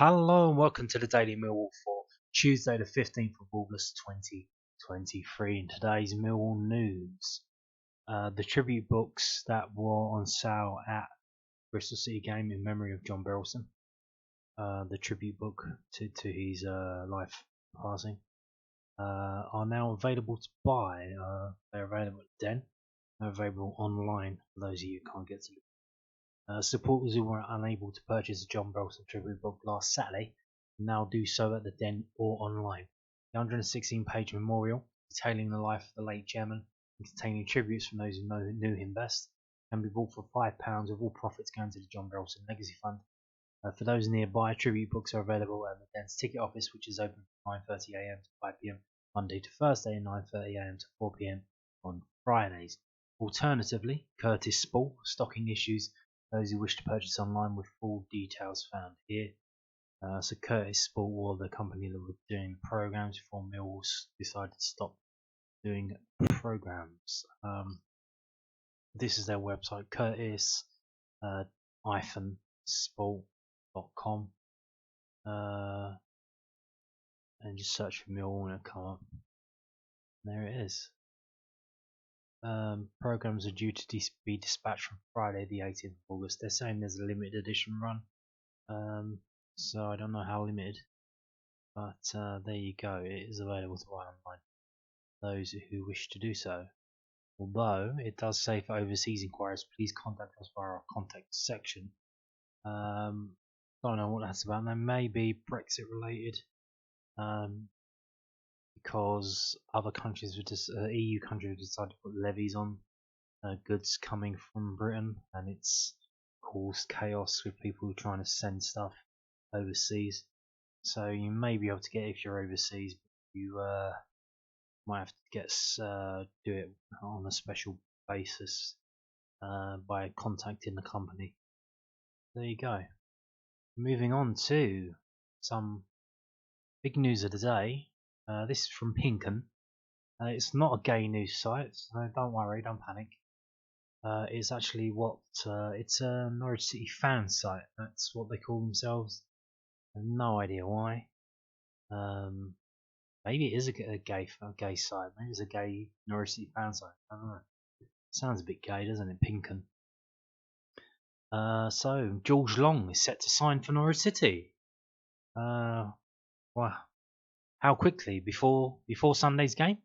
Hello and welcome to the Daily Millwall for Tuesday the 15th of August 2023. In today's Millwall news, the tribute books that were on sale at Bristol City game in memory of John Berylson, the tribute book to his life passing, are now available to buy. They're available at Den. They're available online for those of you who can't get to them. Supporters who were unable to purchase a John Berylson tribute book last Saturday now do so at the Den or online. The 116-page memorial detailing the life of the late chairman and containing tributes from those who knew him best can be bought for £5, with all profits going to the John Berylson Legacy Fund. For those nearby, tribute books are available at the Den's ticket office, which is open from 9:30am to 5pm Monday to Thursday and 9:30am to 4pm on Fridays. Alternatively, Curtis Spall stocking issues those who wish to purchase online, with full details found here. So Curtis Sport were the company that were doing the programs before Millwall decided to stop doing programs. This is their website, curtis-sport.com, and just search for Millwall and it'll come up. There it is. Programs are due to be dispatched from Friday the 18th of August. They're saying there's a limited edition run, so I don't know how limited, but there you go. It is available to buy online, those who wish to do so. Although it does say for overseas inquiries, please contact us via our contact section. Don't know what that's about. They may be Brexit related, because other countries, EU countries, decided to put levies on goods coming from Britain, and it's caused chaos with people trying to send stuff overseas. So you may be able to get it if you're overseas, but you might have to do it on a special basis by contacting the company. There you go. Moving on to some big news of the day. This is from Pinken. It's not a gay news site, so don't worry, don't panic. It's actually it's a Norwich City fan site. That's what they call themselves. I have no idea why. Maybe it is a gay site. Maybe it's a gay Norwich City fan site. I don't know. Sounds a bit gay, doesn't it, Pinken? So George Long is set to sign for Norwich City. Wow. How quickly? Before Sunday's game?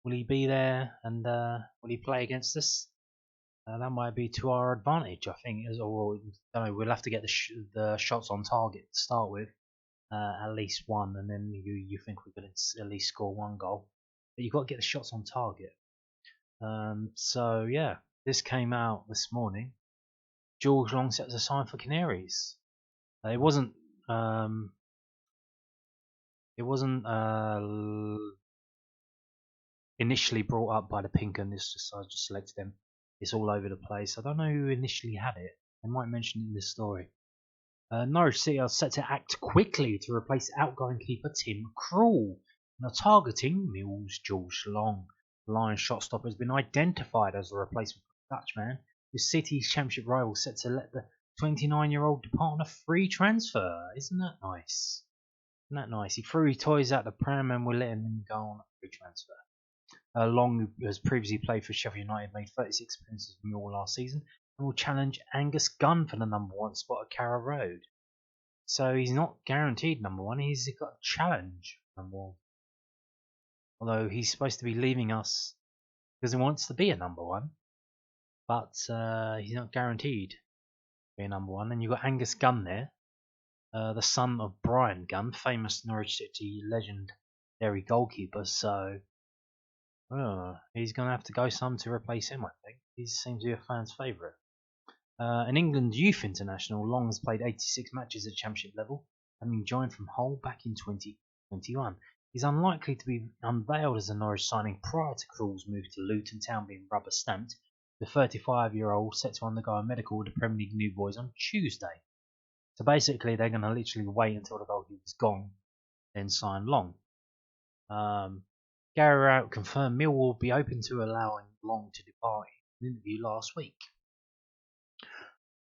Will he be there, and will he play against us? That might be to our advantage, I think. Or I don't know, we'll have to get the shots on target to start with, at least one, and then you think we're going to at least score one goal. But you've got to get the shots on target. So yeah, this came out this morning. George Long set to sign for Canaries. It wasn't initially brought up by the Pinken. I just selected them. It's all over the place. I don't know who initially had it. I might mention it in this story. Norwich City are set to act quickly to replace outgoing keeper Tim Krul. Now targeting Millwall's George Long. The Lions shotstopper has been identified as a replacement for the Dutchman, with City's championship rival set to let the 29-year-old depart on a free transfer. Isn't that nice? Isn't that nice? He threw his toys out the pram and we're letting him go on a free transfer. Long, who has previously played for Sheffield United, made 36 appearances for Millwall last season and will challenge Angus Gunn for the number one spot at Carrow Road. So he's not guaranteed number one, he's got a challenge for number one. Although he's supposed to be leaving us because he wants to be a number one, but he's not guaranteed to be a number one. And you've got Angus Gunn there, the son of Brian Gunn, famous Norwich City legendary goalkeeper, so he's going to have to go some to replace him, I think. He seems to be a fan's favourite. An England youth international, Long has played 86 matches at championship level, having joined from Hull back in 2021. He's unlikely to be unveiled as a Norwich signing prior to Krul's move to Luton Town being rubber stamped. The 35-year-old set to undergo a medical with the Premier League new boys on Tuesday. So basically, they're going to literally wait until the goalkeeper's gone, then sign Long. Gary Rowett confirmed Millwall will be open to allowing Long to depart in an interview last week.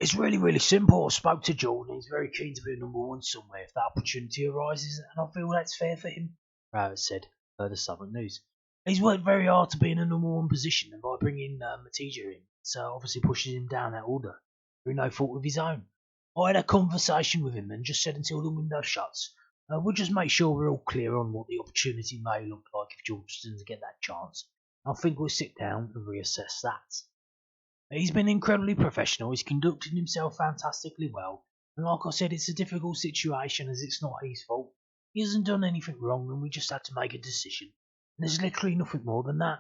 It's really, really simple. I spoke to Jordan. He's very keen to be number one somewhere if that opportunity arises, and I feel that's fair for him, Rowett said, per the Southern News. He's worked very hard to be in a number one position, and by bringing Matija in, so obviously pushes him down that order through no fault of his own. I had a conversation with him and just said until the window shuts, we'll just make sure we're all clear on what the opportunity may look like if George doesn't get that chance. I think we'll sit down and reassess that. He's been incredibly professional. He's conducted himself fantastically well. And like I said, it's a difficult situation as it's not his fault. He hasn't done anything wrong and we just had to make a decision. And there's literally nothing more than that.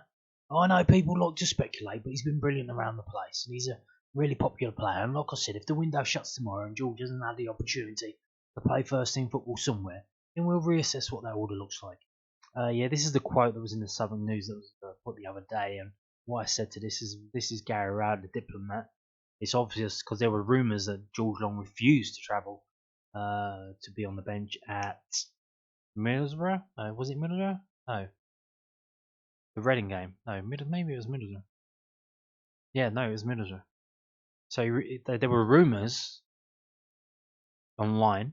I know people like to speculate, but he's been brilliant around the place. And he's a really popular player. And like I said, if the window shuts tomorrow and George hasn't had the opportunity to play first team football somewhere, then we'll reassess what that order looks like. Yeah, this is the quote that was in the Southern News that was put the other day. And what I said to this is Gary Rowett, the diplomat. It's obvious because there were rumours that George Long refused to travel to be on the bench at Middlesbrough. Was it Middlesbrough? No, the Reading game. No, maybe it was Middlesbrough. Yeah, no, it was Middlesbrough. So there were rumours online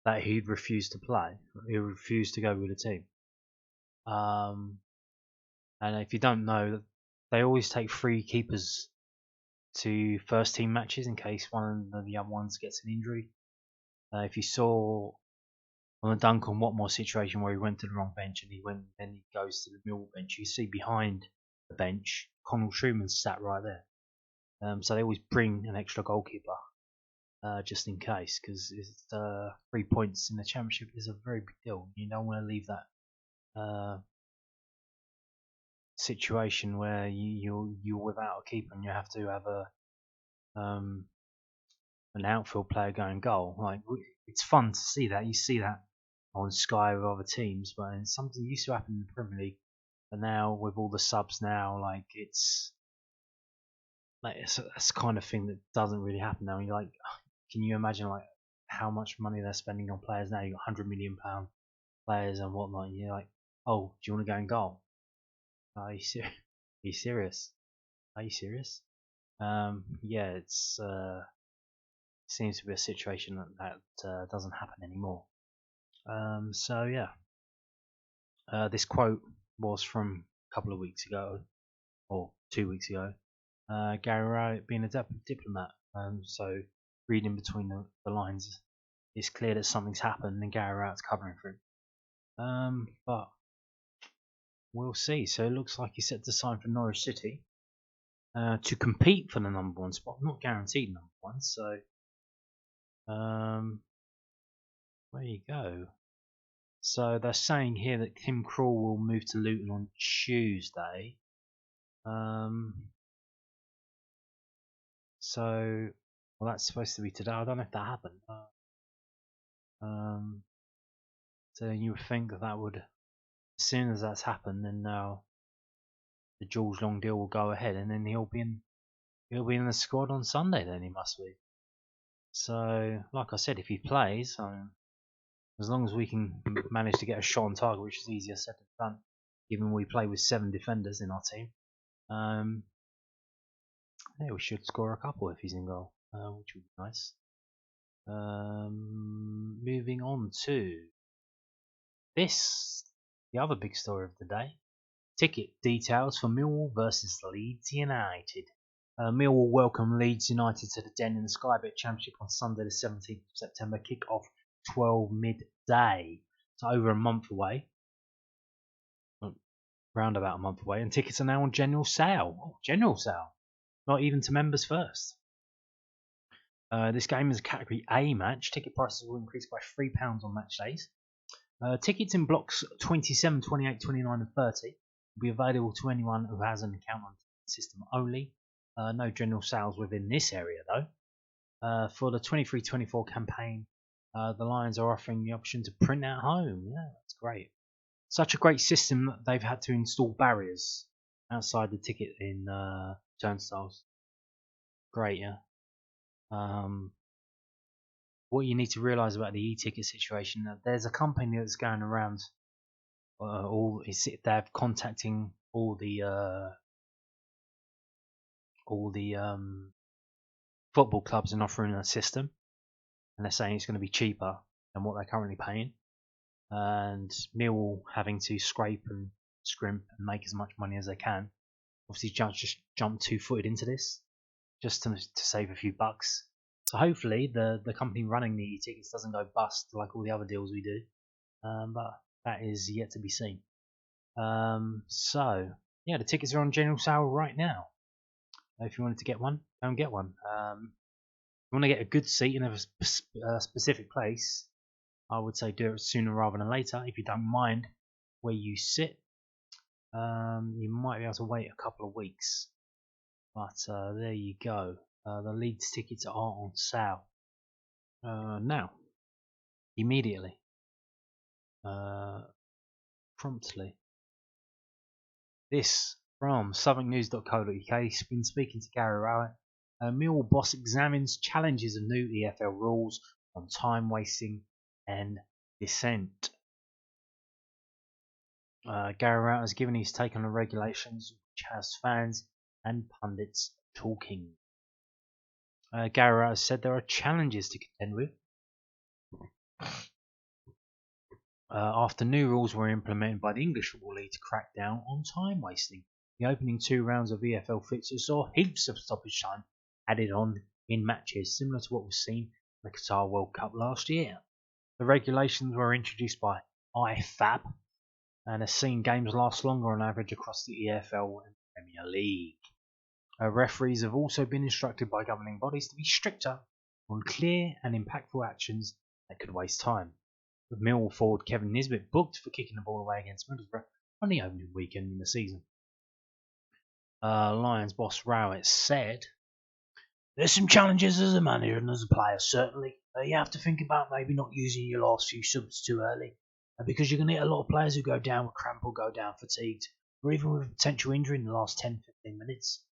that he'd refused to play. He refused to go with the team. And if you don't know, they always take free keepers to first team matches in case one of the other ones gets an injury. If you saw on the Duncan Watmore situation where he went to the wrong bench and then he goes to the Millwall bench, you see behind the bench Connell Truman's sat right there. So they always bring an extra goalkeeper just in case, because 3 points in the Championship is a very big deal. You don't want to leave that situation where you're without a keeper and you have to have an outfield player going goal. Like, it's fun to see that. You see that on Sky with other teams, but it's something that used to happen in the Premier League. But now with all the subs now, like it's the kind of thing that doesn't really happen now. And you're like, can you imagine like how much money they're spending on players now? You got £100 million players and whatnot. And you're like, oh, do you want to go in goal? Are you serious? Are you serious? Yeah, it's seems to be a situation that doesn't happen anymore. So yeah, this quote was from a couple of weeks ago, or 2 weeks ago. Gary Rowett being a diplomat, so reading between the lines, it's clear that something's happened and Gary Rowett's covering for it. But we'll see. So it looks like he's set to sign for Norwich City to compete for the number one spot, not guaranteed number one. So there you go. So they're saying here that Tim Krul will move to Luton on Tuesday. So, well, that's supposed to be today. I don't know if that happened. So you would think that would, as soon as that's happened, then now the George Long deal will go ahead, and then he'll be in the squad on Sunday. Then he must be. So, like I said, if he plays, as long as we can manage to get a shot on target, which is easier said than done, given we play with 7 defenders in our team, yeah, we should score a couple if he's in goal, which would be nice. Moving on to this, the other big story of the day. Ticket details for Millwall versus Leeds United. Millwall welcome Leeds United to the Den in the Sky Bet Championship on Sunday the 17th of September. Kick off 12 midday. It's over a month away. Round about a month away. And tickets are now on general sale. Oh, general sale. Not even to members first. This game is a Category A match. Ticket prices will increase by £3 on match days. Tickets in blocks 27, 28, 29 and 30 will be available to anyone who has an account on the system only. No general sales within this area though. For the 23-24 campaign, the Lions are offering the option to print at home. Yeah, that's great. Such a great system that they've had to install barriers outside the ticket in turnstiles. Great, yeah. What you need to realise about the e-ticket situation, that there's a company that's going around they're contacting all the football clubs are offering a system, and they're saying it's going to be cheaper than what they're currently paying, and Millwall having to scrape and scrimp and make as much money as they can. Obviously, just jumped 2-footed into this just to save a few bucks. So hopefully the company running the tickets doesn't go bust like all the other deals we do, but that is yet to be seen. So yeah, the tickets are on general sale right now. If you wanted to get one, go and get one. If you want to get a good seat in a specific place, I would say do it sooner rather than later. If you don't mind where you sit, you might be able to wait a couple of weeks. But there you go. The Leeds tickets are on sale now, immediately, promptly. This from southwarknews.co.uk. He's been speaking to Gary Rowett. Millwall boss examines challenges of new EFL rules on time wasting and dissent. Gary Rowett has given his take on the regulations, which has fans and pundits talking. Gary Rowett has said there are challenges to contend with. After new rules were implemented by the English Football League to crack down on time wasting. The opening 2 rounds of EFL fixtures saw heaps of stoppage time added on in matches, similar to what was seen in the Qatar World Cup last year. The regulations were introduced by IFAB and has seen games last longer on average across the EFL and Premier League. Referees have also been instructed by governing bodies to be stricter on clear and impactful actions that could waste time. With Millwall forward Kevin Nisbet booked for kicking the ball away against Middlesbrough on the opening weekend in the season. Lions boss Rowett said, "There's some challenges as a manager and as a player, certainly. You have to think about maybe not using your last few subs too early, because you're going to get a lot of players who go down with cramp or go down fatigued, or even with a potential injury in the last 10-15 minutes.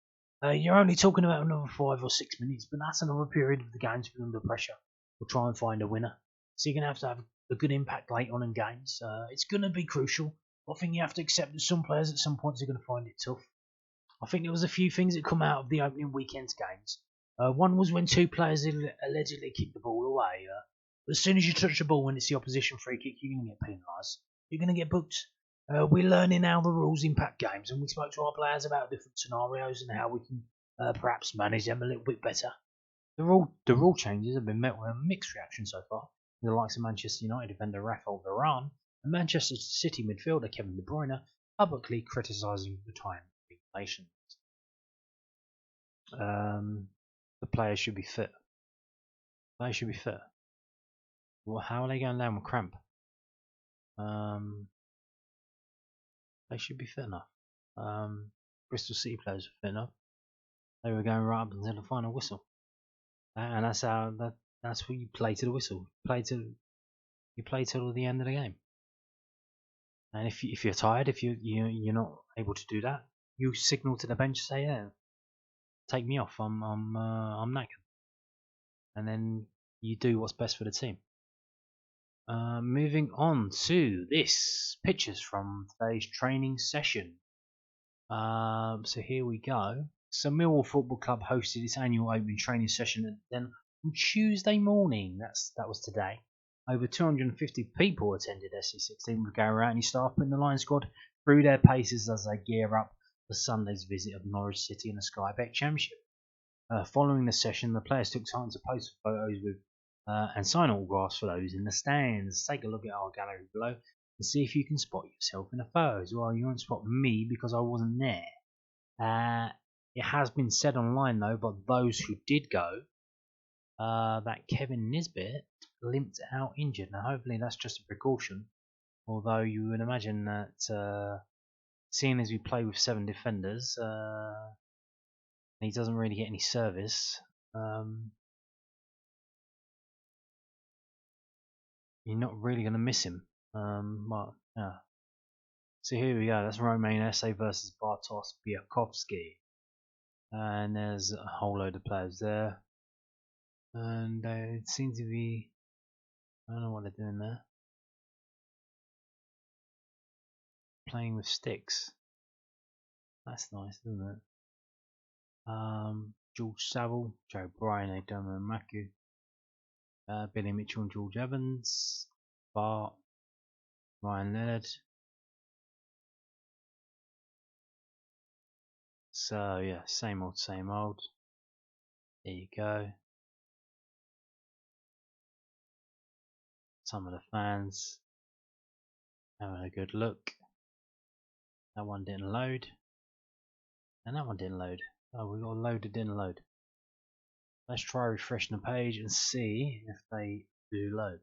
You're only talking about another 5 or 6 minutes, but that's another period of the game to be under pressure. We'll try and find a winner. So you're going to have a good impact late on in games. It's going to be crucial. I think you have to accept that some players at some points are going to find it tough. I think there was a few things that come out of the opening weekend's games. One was when 2 players allegedly kicked the ball away. As soon as you touch the ball when it's the opposition free kick, you're going to get penalised. You're going to get booked. We're learning how the rules impact games, and we spoke to our players about different scenarios and how we can perhaps manage them a little bit better. The rule changes have been met with a mixed reaction so far. The likes of Manchester United defender Rafael Varane and Manchester City midfielder Kevin De Bruyne publicly criticising the time regulations. The players should be fit. They should be fit. Well, how are they going down with cramp? They should be fit enough. Bristol City players are fit enough. They were going right up until the final whistle, and that's what you play to the whistle. You play till the end of the game. And if you're tired, if you're not able to do that, you signal to the bench, say, "Yeah, take me off. I'm knackered," and then you do what's best for the team. Moving on to this pictures from today's training session. So here we go. So Millwall Football Club hosted its annual opening training session, and then on Tuesday morning, that was today, over 250 people attended SC16 with Gary Rowett and his staff putting the Lions squad through their paces as they gear up for Sunday's visit of Norwich City in the Sky Bet Championship. Following the session, the players took time to post photos with and sign autographs for those in the stands. Take a look at our gallery below and see if you can spot yourself in the photos. Well, you won't spot me because I wasn't there. It has been said online though, but those who did go, that Kevin Nisbet limped out injured. Now hopefully that's just a precaution, although you would imagine that seeing as we play with 7 defenders, he doesn't really get any service. You're not really going to miss him. But, yeah. So here we go. That's Romain Esse versus Bartosz Białkowski. And there's a whole load of players there. And they seem to be... I don't know what they're doing there. Playing with sticks. That's nice, isn't it? George Saville, Joe Bryan, Adama and Maku, Billy Mitchell and George Evans, Bart, Ryan Leonard. So yeah, same old, same old. There you go. Some of the fans having a good look. That one didn't load. And that one didn't load. Oh, we got a load that didn't load. Let's try refreshing the page and see if they do load.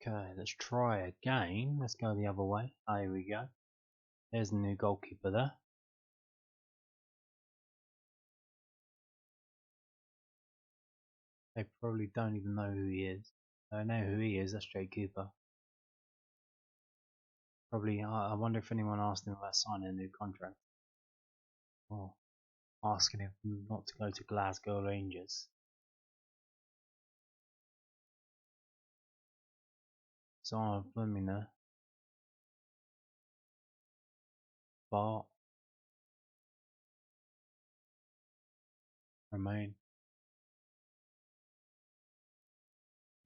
Okay, let's try again. Let's go the other way. There we go. There's the new goalkeeper there. They probably don't even know who he is. They know who he is. That's Jay Cooper. Probably. I wonder if anyone asked him about signing a new contract. Or asking him not to go to Glasgow Rangers. So let me know. Bart. Remain.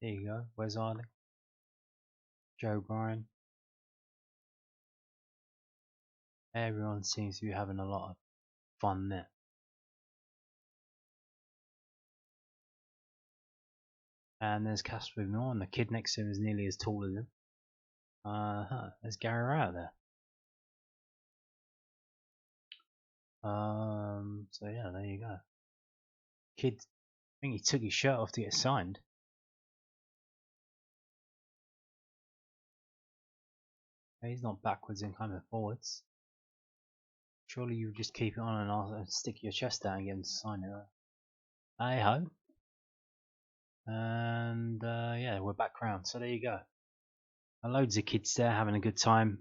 There you go. Where's Arlie? Joe Bryan. Everyone seems to be having a lot of fun there. And there's Casper and the kid next to him is nearly as tall as him. There's Gary Rowett there. So yeah, there you go. Kid, I think he took his shirt off to get signed. He's not backwards and coming forwards. Surely you just keep it on and stick your chest out and get him to sign it. Hey ho. And yeah, we're back round. So there you go. Loads of kids there having a good time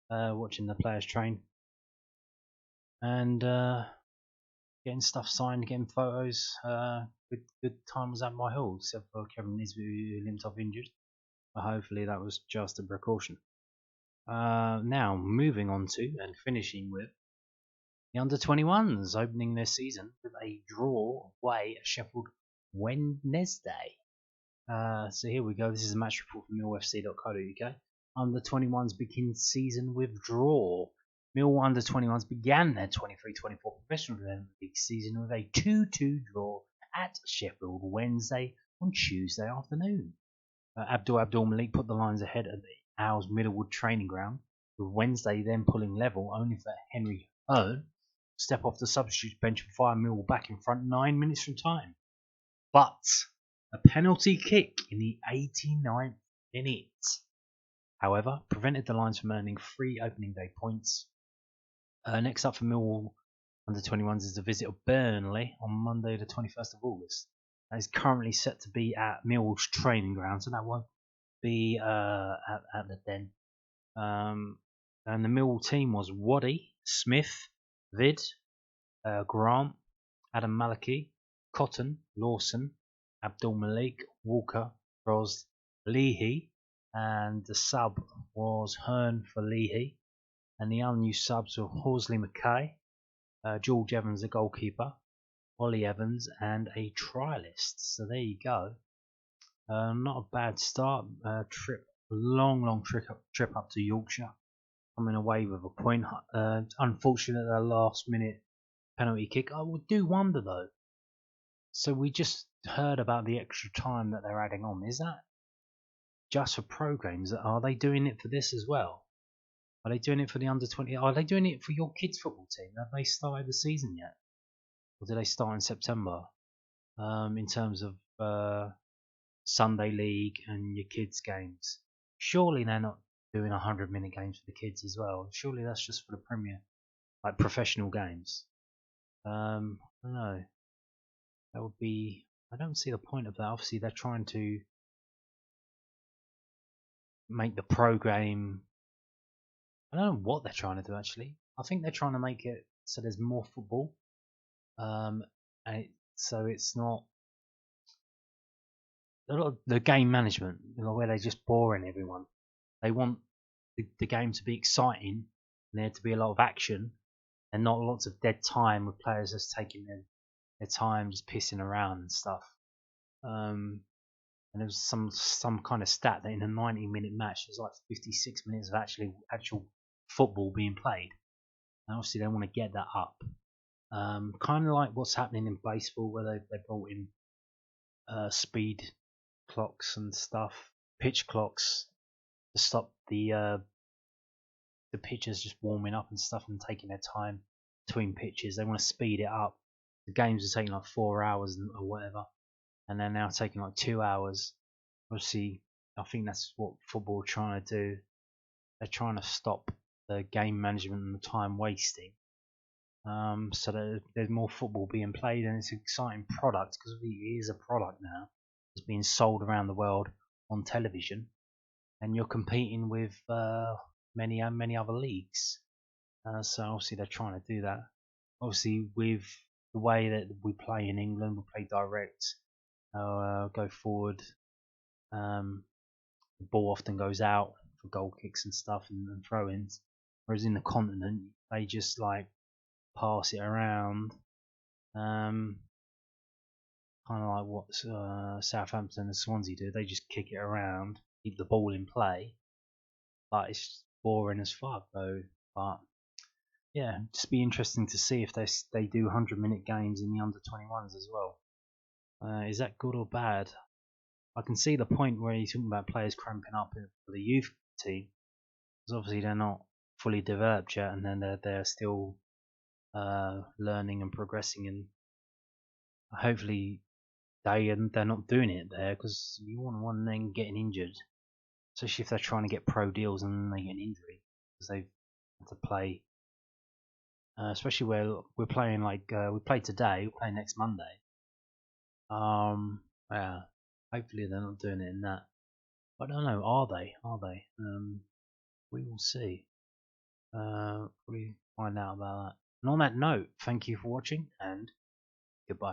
watching the players train. And getting stuff signed, getting photos. Good time was at my hall, except for Kevin Nisbet who limped off injured. But hopefully that was just a precaution. Now moving on to and finishing with the under-21s opening their season with a draw away at Sheffield Wednesday. So here we go. This is a match report from millfc.co.uk. Under-21s begin season with draw. Millwall under-21s began their 23-24 professional league season with a 2-2 draw at Sheffield Wednesday on Tuesday afternoon. Abdul Malik put the Lions ahead at the Owls Middlewood training ground, with Wednesday then pulling level, only for Henry Hearn to step off the substitute bench and fire Millwall back in front 9 minutes from time. But a penalty kick in the 89th minute, however, prevented the Lions from earning 3 opening day points. Next up for Millwall under-21s is the visit of Burnley on Monday the 21st of August. That is currently set to be at Millwall's training ground, so that won't be at the Den. And the Millwall team was Waddy, Smith, Vid, Grant, Adam Malaki, Cotton, Lawson, Abdul Malik, Walker, Ros, Leahy, and the sub was Hearn for Leahy. And the unused subs were Horsley Mackay, George Evans, the goalkeeper, Ollie Evans, and a trialist. So there you go. Not a bad start. Long trip up to Yorkshire. Coming away with a point. Unfortunate the last minute penalty kick. I would do wonder though. So we just heard about the extra time that they're adding on. Is that just for pro games? Are they doing it for this as well? Are they doing it for the under-20? Are they doing it for your kids' football team? Have they started the season yet? Or do they start in September? In terms of Sunday League and your kids' games. Surely they're not doing 100-minute games for the kids as well. Surely that's just for the Premier, like professional games. I don't know. That would be... I don't see the point of that. Obviously they're trying to make the pro game... I don't know what they're trying to do actually. I think they're trying to make it so there's more football. So it's not the game management, where they're just boring everyone. They want the game to be exciting and there to be a lot of action and not lots of dead time with players just taking their time just pissing around and stuff. And there was some kind of stat that in a 90-minute match there's like 56 minutes of actual football being played. And obviously they want to get that up. Kind of like what's happening in baseball, where they brought in speed clocks and stuff, pitch clocks to stop the pitchers just warming up and stuff and taking their time between pitches. They want to speed it up. The games are taking like 4 hours or whatever, and they're now taking like 2 hours. Obviously, I think that's what football are trying to do. They're trying to stop the game management and the time wasting. So that there's more football being played, and it's an exciting product because it is a product now. It's being sold around the world on television, and you're competing with many other leagues. So obviously they're trying to do that. Obviously with the way that we play in England, we play direct, go forward. The ball often goes out for goal kicks and stuff and throw-ins, whereas in the continent they just like pass it around, kind of like what Southampton and Swansea do. They just kick it around, keep the ball in play, but it's boring as fuck though. But yeah, just be interesting to see if they do 100-minute games in the under-21s as well. Is that good or bad? I can see the point where he's talking about players cramping up for the youth team, because obviously they're not fully developed yet, and then they're still learning and progressing, and hopefully they're not doing it there, because you want one then getting injured, especially if they're trying to get pro deals and they get an injury because they've had to play. Especially where we're playing, like we play today, we play next Monday. Yeah, hopefully they're not doing it in that. I don't know. Are they? Are they? We will see. We find out about that. And on that note, thank you for watching and goodbye.